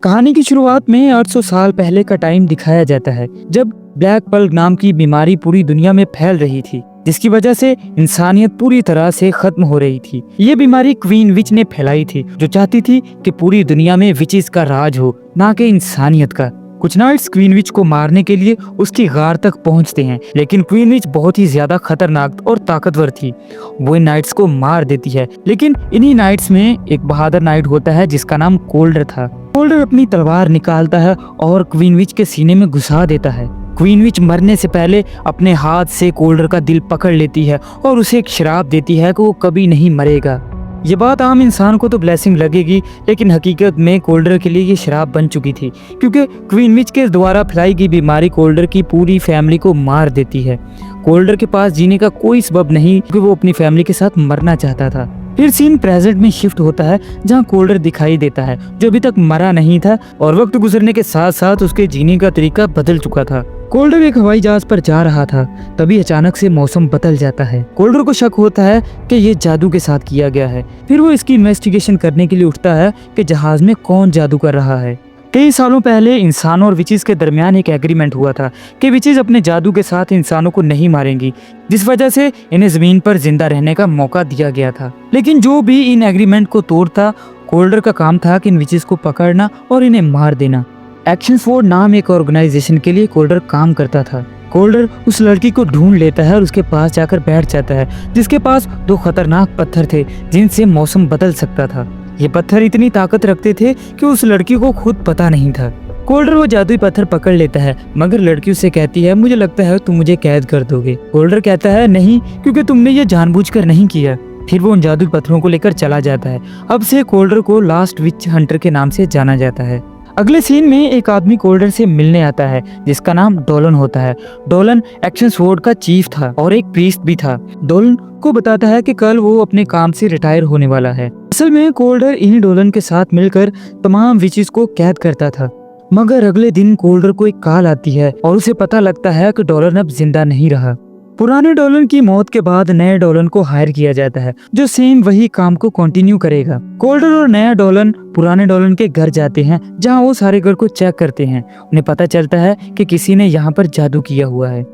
कहानी की शुरुआत में 800 साल पहले का टाइम दिखाया जाता है, जब ब्लैक प्लग नाम की बीमारी पूरी दुनिया में फैल रही थी, जिसकी वजह से इंसानियत पूरी तरह से खत्म हो रही थी। ये बीमारी क्वीन विच ने फैलाई थी, जो चाहती थी कि पूरी दुनिया में विचेस का राज हो, ना कि इंसानियत का। कुछ नाइट्स क्वीन विच को मारने के लिए उसकी गार तक पहुंचते हैं, लेकिन क्वीन विच बहुत ही ज्यादा खतरनाक और ताकतवर थी। वो इन नाइट्स को मार देती है, लेकिन इन्हीं नाइट्स में एक बहादुर नाइट होता है जिसका नाम कोल्डर था। कोल्डर अपनी तलवार निकालता है और क्वीन विच के सीने में घुसा देता है। क्वीन विच मरने से पहले अपने हाथ से कोल्डर का दिल पकड़ लेती है और उसे एक श्राप देती है कि वो कभी नहीं मरेगा। ये बात आम इंसान को तो ब्लेसिंग लगेगी, लेकिन हकीकत में कोल्डर के लिए ये श्राप बन चुकी थी, क्योंकि क्वीन विच के द्वारा फैलाई गई बीमारी कोल्डर की पूरी फैमिली को मार देती है। कोल्डर के पास जीने का कोई सबब नहीं, क्योंकि वो अपनी फैमिली के साथ मरना चाहता था। फिर सीन प्रेजेंट में शिफ्ट होता है, जहां कोल्डर दिखाई देता है, जो अभी तक मरा नहीं था और वक्त गुजरने के साथ साथ उसके जीने का तरीका बदल चुका था। कोल्डर एक हवाई जहाज पर जा रहा था, तभी अचानक से मौसम बदल जाता है। कोल्डर को शक होता है कि ये जादू के साथ किया गया है। फिर वो इसकी इन्वेस्टिगेशन करने के लिए उठता है कि जहाज में कौन जादू कर रहा है। कई सालों पहले इंसानों और विचेस के दरमियान एक एग्रीमेंट हुआ था कि विचेस अपने जादू के साथ इंसानों को नहीं मारेंगी, जिस वजह से इन्हें जमीन पर जिंदा रहने का मौका दिया गया था। लेकिन जो भी इन एग्रीमेंट को तोड़ता, कोल्डर का काम था कि इन विचेस को पकड़ना और इन्हें मार देना। एक्शन फोर्स नाम एक ऑर्गेनाइजेशन के लिए कोल्डर काम करता था। कोल्डर उस लड़की को ढूंढ लेता है और उसके पास जाकर बैठ जाता है, जिसके पास 2 खतरनाक पत्थर थे जिनसे मौसम बदल सकता था। ये पत्थर इतनी ताकत रखते थे कि उस लड़की को खुद पता नहीं था। कोल्डर वो जादुई पत्थर पकड़ लेता है, मगर लड़की उससे कहती है, मुझे लगता है तुम मुझे कैद कर दोगे। कोल्डर कहता है, नहीं, क्योंकि तुमने ये जानबूझकर नहीं किया। फिर वो उन जादुई पत्थरों को लेकर चला जाता है। अब से कोल्डर को लास्ट विच हंटर के नाम से जाना जाता है। अगले सीन में एक आदमी कोल्डर से मिलने आता है, जिसका नाम डोलन होता है। डोलन एक्शन स्वॉर्ड का चीफ था और एक प्रीस्ट भी था। डोलन को बताता है कि कल वो अपने काम से रिटायर होने वाला है। असल में कोल्डर इन्हीं डोलन के साथ मिलकर तमाम विचेस को कैद करता था, मगर अगले दिन कोल्डर को एक कॉल आती है और उसे पता लगता है कि डोलन अब जिंदा नहीं रहा। पुराने डोलन की मौत के बाद नए डोलन को हायर किया जाता है, जो सेम वही काम को कंटिन्यू करेगा। कोल्डर और नया डोलन पुराने डोलन के घर जाते हैं, जहां वो सारे घर को चेक करते हैं। उन्हें पता चलता है कि किसी ने यहाँ पर जादू किया हुआ है,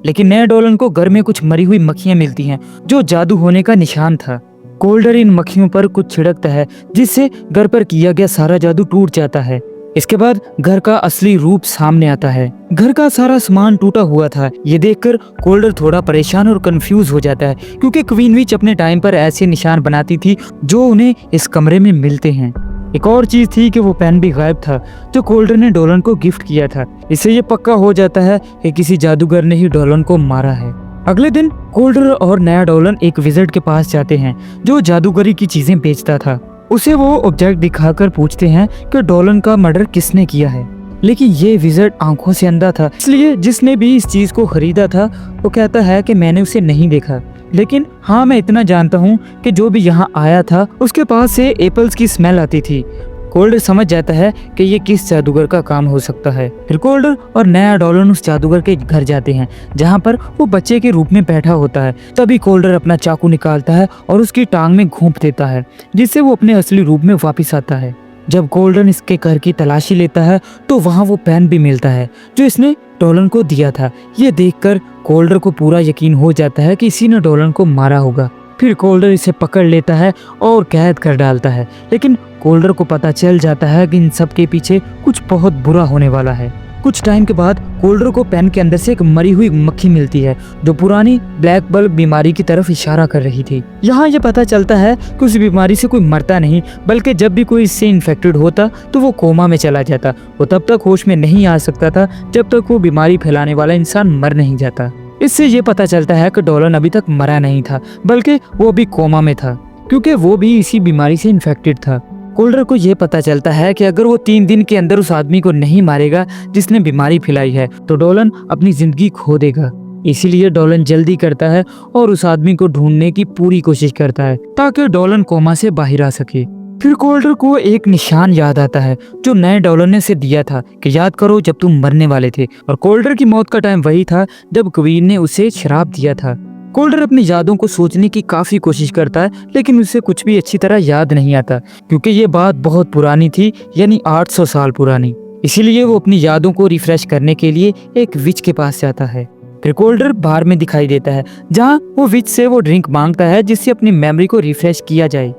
लेकिन नए डोलन को घर में कुछ मरी हुई मक्खियां मिलती हैं, जो जादू होने का निशान था। कोल्डर इन मक्खियों पर कुछ छिड़कता है, जिससे घर पर किया गया सारा जादू टूट जाता है। इसके बाद घर का असली रूप सामने आता है। घर का सारा सामान टूटा हुआ था। ये देखकर कोल्डर थोड़ा परेशान और कंफ्यूज हो जाता है, क्योंकि क्वीन विच अपने टाइम पर ऐसे निशान बनाती थी जो उन्हें इस कमरे में मिलते हैं। एक और चीज थी कि वो पेन भी गायब था, जो कोल्डर ने डोलन को गिफ्ट किया था। इससे ये पक्का हो जाता है कि किसी जादूगर ने ही डोलन को मारा है। अगले दिन कोल्डर और नया डोलन एक विज़र्ड के पास जाते हैं, जो जादूगरी की चीजें बेचता था। उसे वो ऑब्जेक्ट दिखाकर पूछते हैं कि डोलन का मर्डर किसने किया है, लेकिन ये विज़र्ड आंखों से अंधा था, इसलिए जिसने भी इस चीज को खरीदा था वो कहता है कि मैंने उसे नहीं देखा, लेकिन हाँ, मैं इतना जानता हूँ कि जो भी यहाँ आया था उसके पास से एप्पल्स की स्मेल आती थी। कोल्डर समझ जाता है कि ये किस जादूगर का काम हो सकता है। फिर कोल्डर और नया डोलन उस जादूगर के घर जाते हैं, जहाँ पर वो बच्चे के रूप में बैठा होता है। तभी कोल्डर अपना चाकू निकालता है और उसकी टांग में घोंप देता है, जिससे वो अपने असली रूप में वापस आता है। जब कोल्डर इसके घर की तलाशी लेता है तो वहाँ वो पेन भी मिलता है जो इसने डोलन को दिया था। ये देखकर कोल्डर को पूरा यकीन हो जाता है कि इसी ने डोलन को मारा होगा। फिर कोल्डर इसे पकड़ लेता है और कैद कर डालता है, लेकिन कोल्डर को पता चल जाता है कि इन सब के पीछे कुछ बहुत बुरा होने वाला है। कुछ टाइम के बाद कोल्डर को पेन के अंदर से एक मरी हुई मक्खी मिलती है, जो पुरानी ब्लैक बल्ब बीमारी की तरफ इशारा कर रही थी। यहाँ ये पता चलता है कि उस बीमारी से कोई मरता नहीं, बल्कि जब भी कोई इससे इन्फेक्टेड होता तो वो कोमा में चला जाता। वो तब तक होश में नहीं आ सकता था जब तक वो बीमारी फैलाने वाला इंसान मर नहीं जाता। इससे ये पता चलता है कि डोलन अभी तक मरा नहीं था, बल्कि वो भी कोमा में था, क्योंकि वो भी इसी बीमारी से इन्फेक्टेड था। कोल्डर को यह पता चलता है कि अगर वो 3 दिन के अंदर उस आदमी को नहीं मारेगा जिसने बीमारी फैलाई है, तो डोलन अपनी जिंदगी खो देगा। इसीलिए डोलन जल्दी करता है और उस आदमी को ढूंढने की पूरी कोशिश करता है, ताकि डोलन कोमा से बाहर आ सके। फिर कोल्डर को एक निशान याद आता है जो नए डोलन ने उसे दिया था कि याद करो जब तुम मरने वाले थे। और कोल्डर की मौत का टाइम वही था जब क्वीन ने उसे श्राप दिया था। कोल्डर अपनी यादों को सोचने की काफी कोशिश करता है, लेकिन उसे कुछ भी अच्छी तरह याद नहीं आता, क्योंकि ये बात बहुत पुरानी थी, यानी 800 साल पुरानी। इसीलिए वो अपनी यादों को रिफ्रेश करने के लिए एक विच के पास जाता है। फिर कोल्डर बार में दिखाई देता है, जहाँ वो विच से वो ड्रिंक मांगता है जिससे अपनी मेमोरी को रिफ्रेश किया जाए।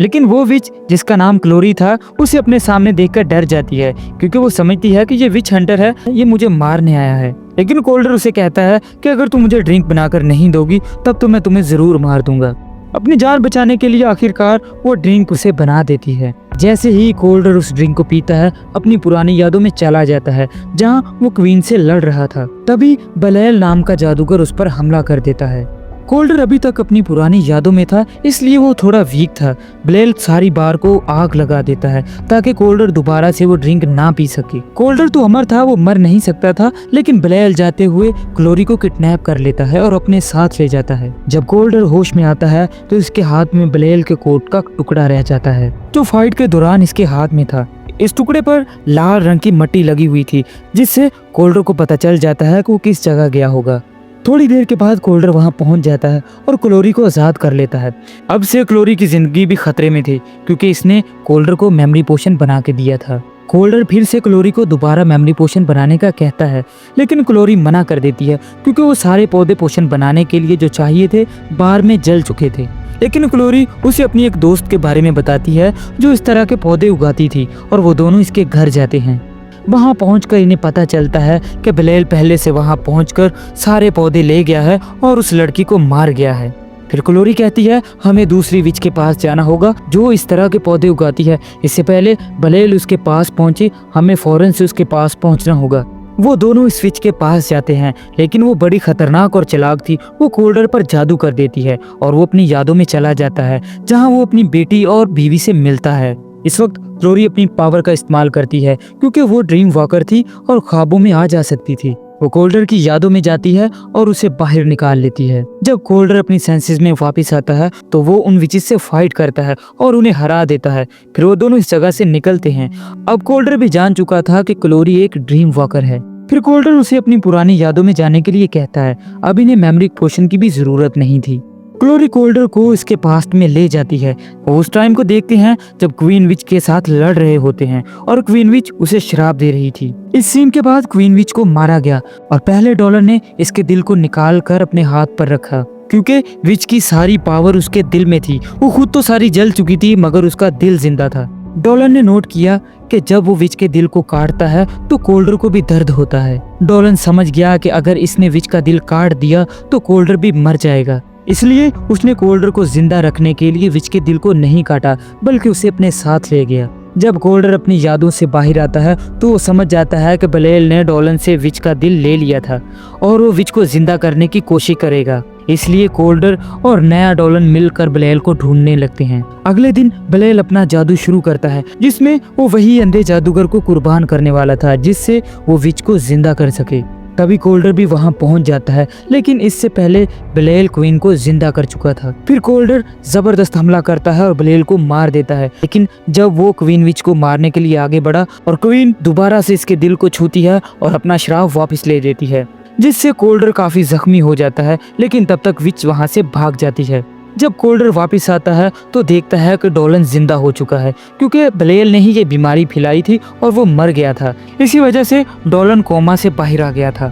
लेकिन वो विच जिसका नाम क्लोरी था, उसे अपने सामने देखकर डर जाती है, क्योंकि वो समझती है कि ये विच हंटर है, ये मुझे मारने आया है। लेकिन कोल्डर उसे कहता है कि अगर तुम मुझे ड्रिंक बनाकर नहीं दोगी तब तो मैं तुम्हें जरूर मार दूंगा। अपनी जान बचाने के लिए आखिरकार वो ड्रिंक उसे बना देती है। जैसे ही कोल्डर उस ड्रिंक को पीता है, अपनी पुरानी यादों में चला जाता है, जहाँ वो क्वीन से लड़ रहा था। तभी बलेल नाम का जादूगर उस पर हमला कर देता है। कोल्डर अभी तक अपनी पुरानी यादों में था, इसलिए वो थोड़ा वीक था। ब्लेल सारी बार को आग लगा देता है ताकि कोल्डर दोबारा से वो ड्रिंक ना पी सके। कोल्डर तो अमर था, वो मर नहीं सकता था, लेकिन ब्लेल जाते हुए क्लोरी को किडनैप कर लेता है और अपने साथ ले जाता है। जब कोल्डर होश में आता है तो इसके हाथ में ब्लेल के कोट का टुकड़ा रह जाता है, जो फाइट के दौरान इसके हाथ में था। इस टुकड़े पर लाल रंग की मट्टी लगी हुई थी, जिससे कोल्डर को पता चल जाता है कि वो किस जगह गया होगा। थोड़ी देर के बाद कोल्डर वहां पहुंच जाता है और क्लोरी को आजाद कर लेता है। अब से क्लोरी की जिंदगी भी खतरे में थी, क्योंकि इसने कोल्डर को मेमोरी पोशन बना के दिया था। कोल्डर फिर से क्लोरी को दोबारा मेमोरी पोशन बनाने का कहता है, लेकिन क्लोरी मना कर देती है, क्योंकि वो सारे पौधे पोशन बनाने के लिए जो चाहिए थे बाहर में जल चुके थे। लेकिन क्लोरी उसे अपनी एक दोस्त के बारे में बताती है जो इस तरह के पौधे उगाती थी, और वो दोनों इसके घर जाते हैं। वहां पहुंचकर इन्हें पता चलता है कि ब्लेल पहले से वहां पहुंचकर सारे पौधे ले गया है और उस लड़की को मार गया है। फिर क्लोरी कहती है हमें दूसरी विच के पास जाना होगा जो इस तरह के पौधे उगाती है। इससे पहले ब्लेल उसके पास पहुंचे, हमें फौरन से उसके पास पहुंचना होगा। वो दोनों इस विच के पास जाते हैं, लेकिन वो बड़ी खतरनाक और चालाक थी। वो कोल्डर पर जादू कर देती है और वो अपनी यादों में चला जाता है, जहाँ वो अपनी बेटी और बीवी से मिलता है। इस वक्त क्लोरी अपनी पावर का इस्तेमाल करती है, क्योंकि वो ड्रीम वॉकर थी और ख्वाबों में आ जा सकती थी। वो कोल्डर की यादों में जाती है और उसे बाहर निकाल लेती है। जब कोल्डर अपनी सेंसेस में वापस आता है तो वो उन विचेस से फाइट करता है और उन्हें हरा देता है। फिर वो दोनों इस जगह से निकलते हैं। अब कोल्डर भी जान चुका था कि क्लोरी एक ड्रीम वॉकर है। फिर कोल्डर उसे अपनी पुरानी यादों में जाने के लिए कहता है। अब इन्हें मेमोरी पोशन की भी जरूरत नहीं थी। क्लोरी कोल्डर को इसके पास्ट में ले जाती है। उस टाइम को देखते हैं जब क्वीन विच के साथ लड़ रहे होते हैं और क्वीन विच उसे शराब दे रही थी। इस सीन के बाद क्वीन विच को मारा गया और पहले डॉलर ने इसके दिल को निकाल कर अपने हाथ पर रखा, क्योंकि विच की सारी पावर उसके दिल में थी। वो खुद तो सारी जल चुकी थी, मगर उसका दिल जिंदा था। डॉलन ने नोट किया कि जब वो विच के दिल को काटता है तो कोल्डर को भी दर्द होता है। डॉलन समझ गया कि अगर इसने विच का दिल काट दिया तो कोल्डर भी मर जाएगा, इसलिए उसने कोल्डर को जिंदा रखने के लिए विच के दिल को नहीं काटा, बल्कि उसे अपने साथ ले गया। जब कोल्डर अपनी यादों से बाहर आता है तो वो समझ जाता है कि ब्लेल ने डॉलन से विच का दिल ले लिया था और वो विच को जिंदा करने की कोशिश करेगा। इसलिए कोल्डर और नया डॉलन मिलकर ब्लेल को ढूंढने लगते हैं। अगले दिन ब्लेल अपना जादू शुरू करता है, जिसमें वो वही अंधे जादूगर को कुर्बान करने वाला था, जिससे वो विच को जिंदा कर सके। तभी कोल्डर भी वहां पहुंच जाता है, लेकिन इससे पहले ब्लेल क्वीन को जिंदा कर चुका था। फिर कोल्डर जबरदस्त हमला करता है और ब्लेल को मार देता है। लेकिन जब वो क्वीन विच को मारने के लिए आगे बढ़ा और क्वीन दोबारा से इसके दिल को छूती है और अपना श्राप वापस ले देती है, जिससे कोल्डर काफी जख्मी हो जाता है। लेकिन तब तक विच वहां से भाग जाती है। जब कोल्डर वापस आता है तो देखता है कि डॉलन जिंदा हो चुका है, क्योंकि ब्लेल ने ही ये बीमारी फैलाई थी और वो मर गया था। इसी वजह से डॉलन कोमा से बाहर आ गया था।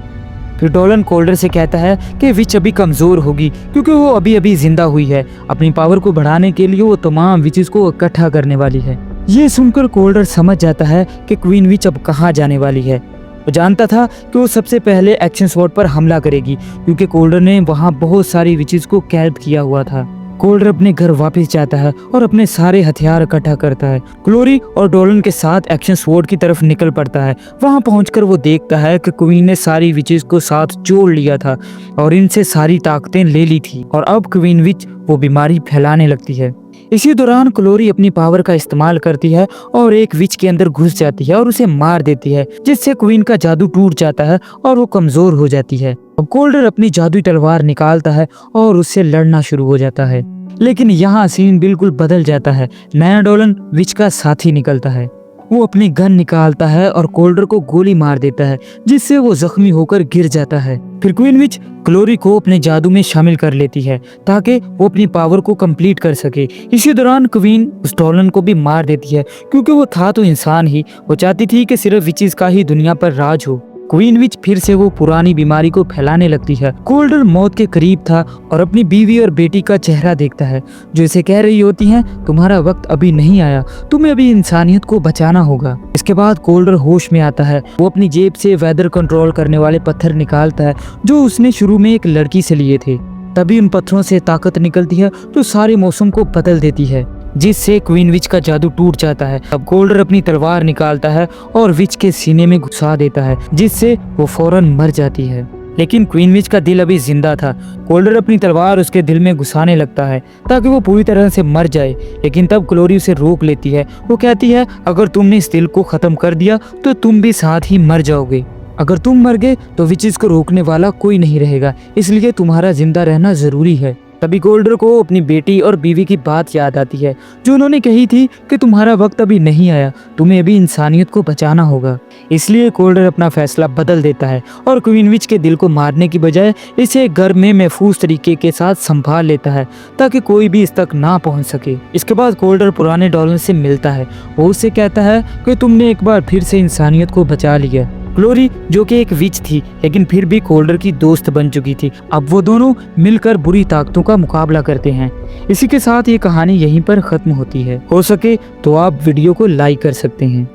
फिर डॉलन कोल्डर से कहता है कि विच अभी कमजोर होगी, क्योंकि वो अभी अभी जिंदा हुई है। अपनी पावर को बढ़ाने के लिए वो तमाम विचेस को इकट्ठा करने वाली है। ये सुनकर कोल्डर समझ जाता है कि क्वीन विच अब कहाँ जाने वाली है। वो जानता था कि वो सबसे पहले एक्शन स्वॉर्ड पर हमला करेगी, क्योंकि कोल्डर ने वहाँ बहुत सारी विचेस को कैद किया हुआ था। कोल्डर अपने घर वापस जाता है और अपने सारे हथियार इकट्ठा करता है। क्लोरी और डॉलन के साथ एक्शन स्वॉर्ड की तरफ निकल पड़ता है। वहां पहुंचकर वो देखता है कि क्वीन ने सारी विचेस को साथ जोड़ लिया था और इनसे सारी ताकतें ले ली थी, और अब क्वीन विच वो बीमारी फैलाने लगती है। इसी दौरान क्लोरी अपनी पावर का इस्तेमाल करती है और एक विच के अंदर घुस जाती है और उसे मार देती है, जिससे क्वीन का जादू टूट जाता है और वो कमजोर हो जाती है। अब कोल्डर अपनी जादुई तलवार निकालता है और उससे लड़ना शुरू हो जाता है। लेकिन यहाँ सीन बिल्कुल बदल जाता है। नया डॉलन विच का साथी निकलता है। वो अपनी गन निकालता है और कोल्डर को गोली मार देता है, जिससे वो जख्मी होकर गिर जाता है। फिर क्वीन विच ग्लोरी को अपने जादू में शामिल कर लेती है ताकि वो अपनी पावर को कंप्लीट कर सके। इसी दौरान क्वीन उस डॉलन को भी मार देती है, क्योंकि वो था तो इंसान ही। वो चाहती थी कि सिर्फ विचेस का ही दुनिया पर राज हो। क्वीन विच फिर से वो पुरानी बीमारी को फैलाने लगती है। कोल्डर मौत के करीब था और अपनी बीवी और बेटी का चेहरा देखता है, जो इसे कह रही होती हैं, तुम्हारा वक्त अभी नहीं आया, तुम्हें अभी इंसानियत को बचाना होगा। इसके बाद कोल्डर होश में आता है। वो अपनी जेब से वेदर कंट्रोल करने वाले पत्थर निकालता है, जो उसने शुरू में एक लड़की से लिए थे। तभी उन पत्थरों से ताकत निकलती है जो सारे मौसम को बदल देती है, जिससे क्वीन विच का जादू टूट जाता है। अब कोल्डर अपनी तलवार निकालता है और विच के सीने में घुसा देता है, जिससे वो फौरन मर जाती है। लेकिन क्वीन विच का दिल अभी जिंदा था। कोल्डर अपनी तलवार उसके दिल में घुसाने लगता है ताकि वो पूरी तरह से मर जाए, लेकिन तब ग्लोरी उसे रोक लेती है। वो कहती है, अगर तुमने इस दिल को खत्म कर दिया तो तुम भी साथ ही मर जाओगे। अगर तुम मर गए तो विचेस को रोकने वाला कोई नहीं रहेगा, इसलिए तुम्हारा जिंदा रहना जरूरी है। तभी कोल्डर को अपनी बेटी और बीवी की बात याद आती है, जो उन्होंने कही थी कि तुम्हारा वक्त अभी नहीं आया, तुम्हें अभी इंसानियत को बचाना होगा। इसलिए कोल्डर अपना फैसला बदल देता है और क्वीन विच के दिल को मारने की बजाय इसे घर में महफूज तरीके के साथ संभाल लेता है, ताकि कोई भी इस तक ना पहुंच सके। इसके बाद कोल्डर पुराने डॉलन से मिलता है। वो उससे कहता है कि तुमने एक बार फिर से इंसानियत को बचा लिया। ग्लोरी, जो कि एक विच थी, लेकिन फिर भी कोल्डर की दोस्त बन चुकी थी। अब वो दोनों मिलकर बुरी ताकतों का मुकाबला करते हैं। इसी के साथ ये कहानी यहीं पर खत्म होती है। हो सके तो आप वीडियो को लाइक कर सकते हैं।